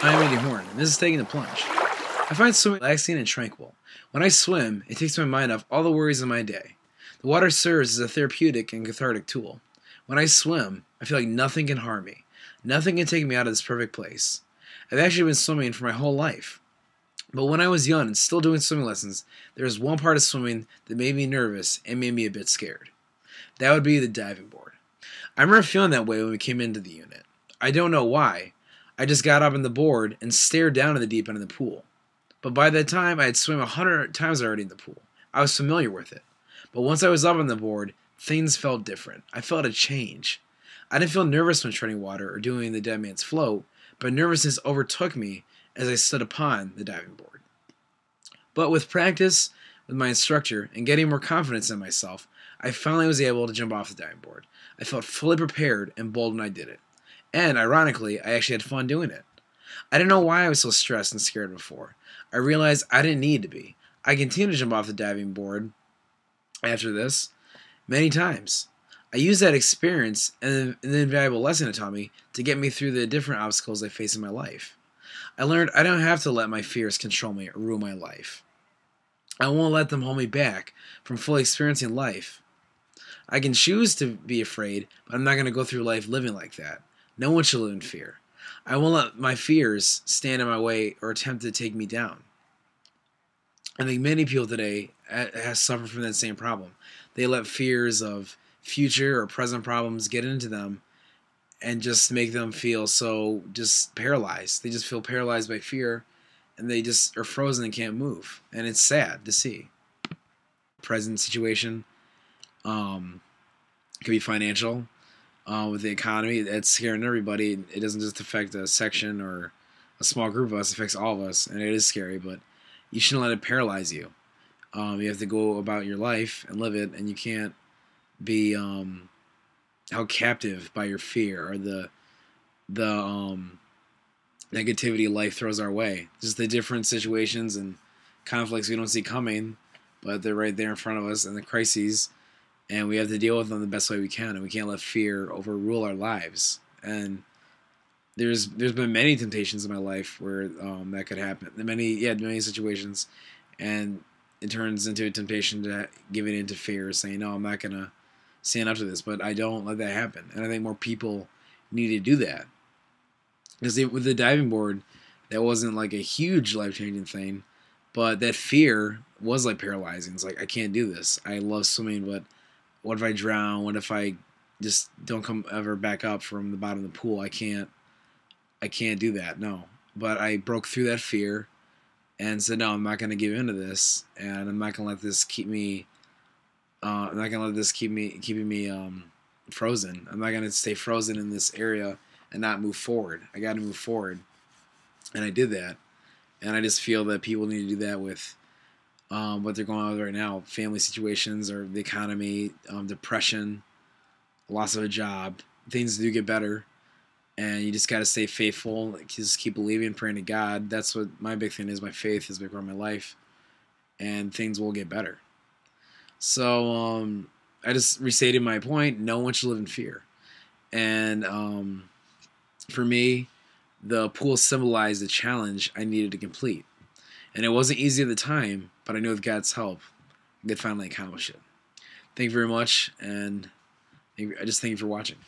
I'm Andy Horn, and this is Taking the Plunge. I find swimming relaxing and tranquil. When I swim, it takes my mind off all the worries of my day. The water serves as a therapeutic and cathartic tool. When I swim, I feel like nothing can harm me. Nothing can take me out of this perfect place. I've actually been swimming for my whole life. But when I was young and still doing swimming lessons, there was one part of swimming that made me nervous and made me a bit scared. That would be the diving board. I remember feeling that way when we came into the unit. I don't know why. I just got up on the board and stared down at the deep end of the pool. But by that time, I had swum 100 times already in the pool. I was familiar with it. But once I was up on the board, things felt different. I felt a change. I didn't feel nervous when treading water or doing the dead man's float, but nervousness overtook me as I stood upon the diving board. But with practice, with my instructor, and getting more confidence in myself, I finally was able to jump off the diving board. I felt fully prepared and bold when I did it. And, ironically, I actually had fun doing it. I didn't know why I was so stressed and scared before. I realized I didn't need to be. I continued to jump off the diving board after this many times. I used that experience and the invaluable lesson it taught me to get me through the different obstacles I face in my life. I learned I don't have to let my fears control me or ruin my life. I won't let them hold me back from fully experiencing life. I can choose to be afraid, but I'm not going to go through life living like that. No one should live in fear. I won't let my fears stand in my way or attempt to take me down. I think many people today have suffered from that same problem. They let fears of future or present problems get into them and just make them feel so just paralyzed. They just feel paralyzed by fear, and they just are frozen and can't move. And it's sad to see. Present situation could be financial. With the economy, it's scaring everybody. It doesn't just affect a section or a small group of us. It affects all of us, and it is scary, but you shouldn't let it paralyze you. You have to go about your life and live it, and you can't be held captive by your fear or the negativity life throws our way. Just the different situations and conflicts we don't see coming, but they're right there in front of us, and the crises, and we have to deal with them the best way we can, and we can't let fear overrule our lives. And there's been many temptations in my life where that could happen. Many situations, and it turns into a temptation to giving into fear, saying, "No, I'm not gonna stand up to this." But I don't let that happen, and I think more people need to do that. Because with the diving board, that wasn't like a huge life-changing thing, but that fear was like paralyzing. It's like, I can't do this. I love swimming, but what if I drown? What if I just don't come ever back up from the bottom of the pool? I can't do that. No. But I broke through that fear and said, no, I'm not going to give in to this, and I'm not going to let this keep me. I'm not going to let this keeping me frozen. I'm not going to stay frozen in this area and not move forward. I got to move forward, and I did that. And I just feel that people need to do that with what they're going on with right now, family situations or the economy, depression, loss of a job. Things do get better, and you just got to stay faithful. Like, just keep believing, praying to God. That's what my big thing is. My faith is a big part of my life, and things will get better. So I just restated my point. No one should live in fear. And for me, the pool symbolized the challenge I needed to complete. And it wasn't easy at the time, but I knew with God's help, I could finally accomplish it. Thank you very much, and I just thank you for watching.